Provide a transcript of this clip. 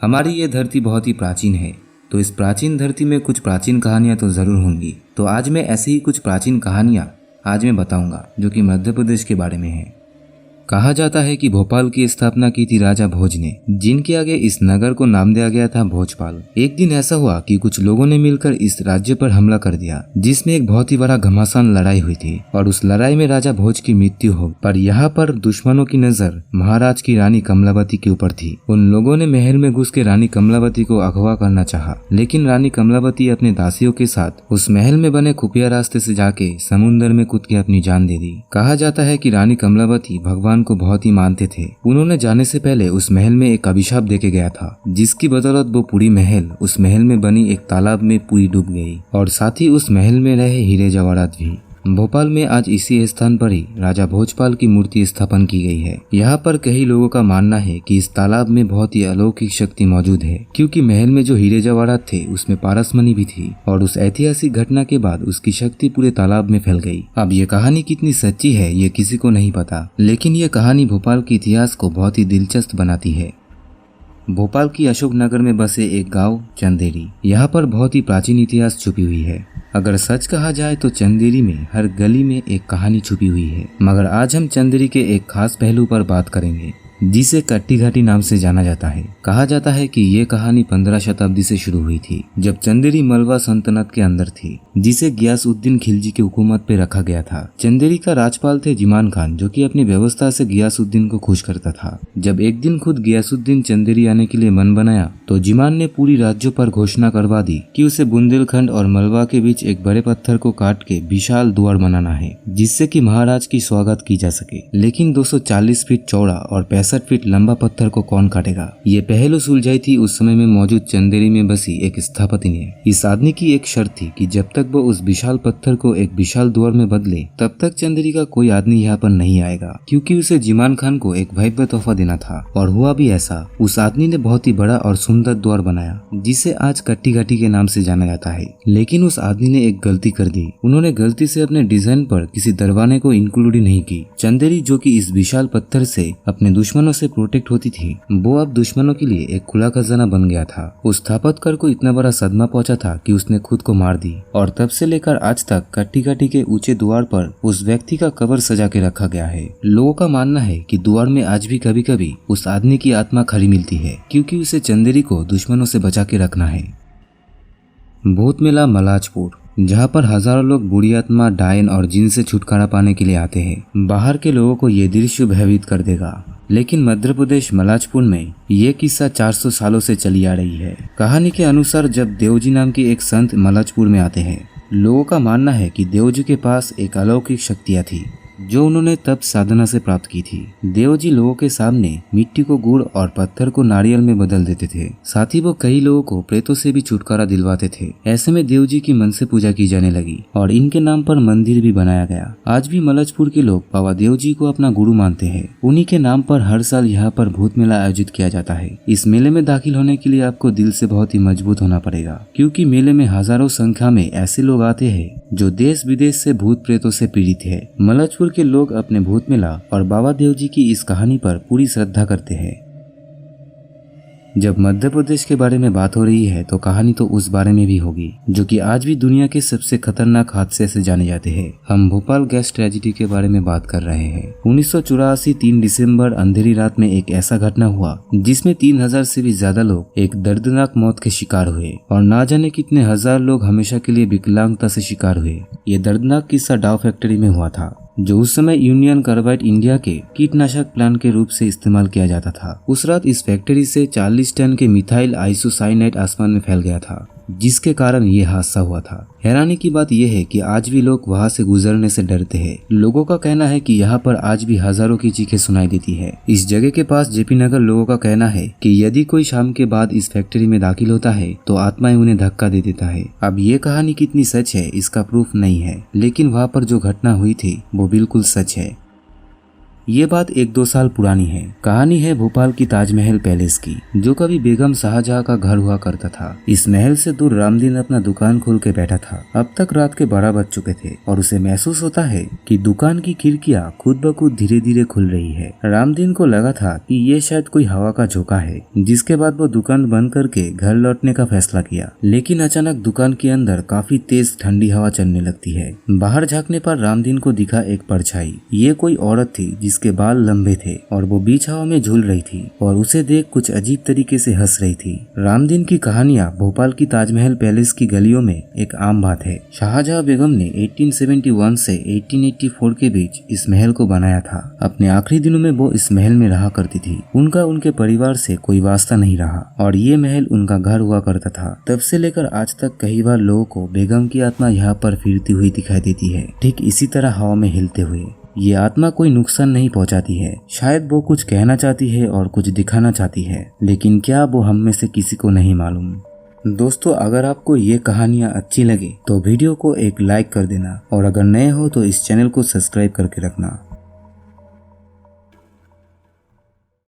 हमारी ये धरती बहुत ही प्राचीन है, तो इस प्राचीन धरती में कुछ प्राचीन कहानियाँ तो ज़रूर होंगी। तो आज मैं ऐसी ही कुछ प्राचीन कहानियाँ आज मैं बताऊंगा जो कि मध्य प्रदेश के बारे में है। कहा जाता है कि भोपाल की स्थापना की थी राजा भोज ने, जिनके आगे इस नगर को नाम दिया गया था भोजपाल। एक दिन ऐसा हुआ कि कुछ लोगों ने मिलकर इस राज्य पर हमला कर दिया, जिसमें एक बहुत ही बड़ा घमासान लड़ाई हुई थी और उस लड़ाई में राजा भोज की मृत्यु हो। पर यहाँ पर दुश्मनों की नजर महाराज की रानी कमलावती के ऊपर थी। उन लोगों ने महल में घुस के रानी कमलावती को अगवा करना चाहा, लेकिन रानी कमलावती अपने दासियों के साथ उस महल में बने खुफिया रास्ते से जाके समुद्र में कूद के अपनी जान दे दी। कहा जाता है कि रानी कमलावती भगवान को बहुत ही मानते थे। उन्होंने जाने से पहले उस महल में एक अभिशाप देके गया था, जिसकी बदौलत वो पूरी महल उस महल में बनी एक तालाब में पूरी डूब गई और साथ ही उस महल में रहे हीरे जवाहरात भी। भोपाल में आज इसी स्थान पर ही राजा भोजपाल की मूर्ति स्थापन की गई है। यहाँ पर कई लोगों का मानना है कि इस तालाब में बहुत ही अलौकिक शक्ति मौजूद है, क्योंकि महल में जो हीरे जवाहरात थे उसमें पारसमणि भी थी और उस ऐतिहासिक घटना के बाद उसकी शक्ति पूरे तालाब में फैल गई। अब ये कहानी कितनी सच्ची है ये किसी को नहीं पता, लेकिन ये कहानी भोपाल के इतिहास को बहुत ही दिलचस्प बनाती है। भोपाल की अशोक नगर में बसे एक गांव चंदेरी, यहाँ पर बहुत ही प्राचीन इतिहास छुपी हुई है। अगर सच कहा जाए तो चंदेरी में हर गली में एक कहानी छुपी हुई है, मगर आज हम चंदेरी के एक खास पहलू पर बात करेंगे, जिसे कट्टी घाटी नाम से जाना जाता है। कहा जाता है कि ये कहानी 15 शताब्दी से शुरू हुई थी, जब चंदेरी मलवा सल्तनत के अंदर थी, जिसे गियासुद्दीन खिलजी की हुकूमत पे रखा गया था। चंदेरी का राजपाल थे जिमान खान, जो कि अपनी व्यवस्था से गियासुद्दीन को खुश करता था। जब एक दिन खुद गियासुद्दीन चंदेरी आने के लिए मन बनाया, तो जिमान ने पूरी राज्यों पर घोषणा करवा दी कि उसे बुंदेलखंड और मलवा के बीच एक बड़े पत्थर को काट के विशाल द्वार बनाना है, जिससे कि महाराज की स्वागत की जा सके। लेकिन 240 फीट चौड़ा और 65 फीट लंबा पत्थर को कौन काटेगा, ये पहलू सुलझाई थी उस समय में मौजूद चंदेरी में बसी एक स्थापति ने। इस आदमी की एक शर्त थी कि जब तक वो उस विशाल पत्थर को एक विशाल द्वार में बदले, तब तक चंदेरी का कोई आदमी यहाँ पर नहीं आएगा, क्योंकि उसे जिमान खान को एक भव्य तोहफा देना था। और हुआ भी ऐसा। उस आदमी ने बहुत ही बड़ा और सुंदर द्वार बनाया, जिसे आज कट्टी घाटी के नाम से जाना जाता है। लेकिन उस आदमी ने एक गलती कर दी। उन्होंने गलती से अपने डिजाइन पर किसी दरवाजे को इंक्लूड नहीं की। चंदेरी, जो कि इस विशाल पत्थर से अपने दुश्मनों से प्रोटेक्ट होती थी, वो अब दुश्मनों के लिए एक खुला खजाना बन गया था। उस स्थापतकर को इतना बड़ा सदमा पहुंचा था कि उसने खुद को मार दी, और तब से लेकर आज तक कट्टी घाटी के ऊंचे द्वार पर उस व्यक्ति का कब्र सजा के रखा गया है। लोगों का मानना है कि द्वार में आज भी कभी कभी उस आदमी की आत्मा खड़ी मिलती है, क्योंकि उसे चंदेरी को दुश्मनों से बचा के रखना है। भूत मेला मलाजपुर, जहाँ पर हजारों लोग बुरी आत्मा, डायन और जिन से छुटकारा पाने के लिए आते हैं। बाहर के लोगों को ये दृश्य भयभीत कर देगा, लेकिन मध्य प्रदेश मलाजपुर में ये किस्सा 400 सालों से चली आ रही है। कहानी के अनुसार जब देवजी नाम के एक संत मलाजपुर में आते हैं, लोगों का मानना है कि देवजी के पास एक अलौकिक शक्तियाँ थी, जो उन्होंने तप साधना से प्राप्त की थी। देवजी लोगों के सामने मिट्टी को गुड़ और पत्थर को नारियल में बदल देते थे। साथ ही वो कई लोगों को प्रेतों से भी छुटकारा दिलवाते थे। ऐसे में देवजी की मन से पूजा की जाने लगी और इनके नाम पर मंदिर भी बनाया गया। आज भी मलजपुर के लोग बाबा देवजी को अपना गुरु मानते हैं। उन्हीं के नाम पर हर साल यहाँ पर भूत मेला आयोजित किया जाता है। इस मेले में दाखिल होने के लिए आपको दिल से बहुत ही मजबूत होना पड़ेगा, क्योंकि मेले में हजारों संख्या में ऐसे लोग आते हैं जो देश विदेश से भूत प्रेतों से पीड़ित है। मलजपुर के लोग अपने भूत मेला और बाबा देवजी की इस कहानी पर पूरी श्रद्धा करते हैं। जब मध्य प्रदेश के बारे में बात हो रही है, तो कहानी तो उस बारे में भी होगी, जो कि आज भी दुनिया के सबसे खतरनाक हादसे से जाने जाते हैं। हम भोपाल गैस ट्रेजेडी के बारे में बात कर रहे हैं। 1984 3 दिसंबर अंधेरी रात में एक ऐसा घटना हुआ, जिसमें 3000 से भी ज्यादा लोग एक दर्दनाक मौत के शिकार हुए और ना जाने कितने हजार लोग हमेशा के लिए विकलांगता से शिकार हुए। ये दर्दनाक किस्सा डाव फैक्ट्री में हुआ था, जो उस समय यूनियन कार्बाइड इंडिया के कीटनाशक प्लांट के रूप से इस्तेमाल किया जाता था। उस रात इस फैक्ट्री से 40 टन के मिथाइल आइसोसाइनेट आसमान में फैल गया था, जिसके कारण ये हादसा हुआ था। हैरानी की बात यह है कि आज भी लोग वहां से गुजरने से डरते हैं। लोगों का कहना है कि यहाँ पर आज भी हजारों की चीखें सुनाई देती है। इस जगह के पास जेपी नगर लोगों का कहना है कि यदि कोई शाम के बाद इस फैक्ट्री में दाखिल होता है, तो आत्माएं उन्हें धक्का दे देता है। अब ये कहानी कितनी सच है इसका प्रूफ नहीं है, लेकिन वहाँ पर जो घटना हुई थी वो बिल्कुल सच है। ये बात 1-2 साल पुरानी है। कहानी है भोपाल की ताजमहल पैलेस की, जो कभी बेगम शाहजहां का घर हुआ करता था। इस महल से दूर रामदीन अपना दुकान खोल के बैठा था। अब तक रात के 12 बज चुके थे और उसे महसूस होता है कि दुकान की खिड़कियां खुद ब खुद धीरे धीरे खुल रही है। रामदीन को लगा था कि ये शायद कोई हवा का झोंका है, जिसके बाद वो दुकान बंद करके घर लौटने का फैसला किया। लेकिन अचानक दुकान के अंदर काफी तेज ठंडी हवा चलने लगती है। बाहर झांकने पर रामदीन को दिखा एक परछाई। ये कोई औरत थी जिसके बाल लंबे थे और वो बीच हवा में झूल रही थी और उसे देख कुछ अजीब तरीके से हंस रही थी। रामदीन की कहानियां भोपाल की ताजमहल पैलेस की गलियों में एक आम बात है। शाहजहां बेगम ने 1871 से 1884 के बीच इस महल को बनाया था। अपने आखिरी दिनों में वो इस महल में रहा करती थी। उनका उनके परिवार से कोई वास्ता नहीं रहा और ये महल उनका घर हुआ करता था। तब से लेकर आज तक कई बार लोगों को बेगम की आत्मा यहाँ पर फिरती हुई दिखाई देती है, ठीक इसी तरह हवा में हिलते हुए। ये आत्मा कोई नुकसान नहीं पहुंचाती है। शायद वो कुछ कहना चाहती है और कुछ दिखाना चाहती है, लेकिन क्या वो हम में से किसी को नहीं मालूम। दोस्तों, अगर आपको ये कहानियाँ अच्छी लगे तो वीडियो को एक लाइक कर देना और अगर नए हो तो इस चैनल को सब्सक्राइब करके रखना।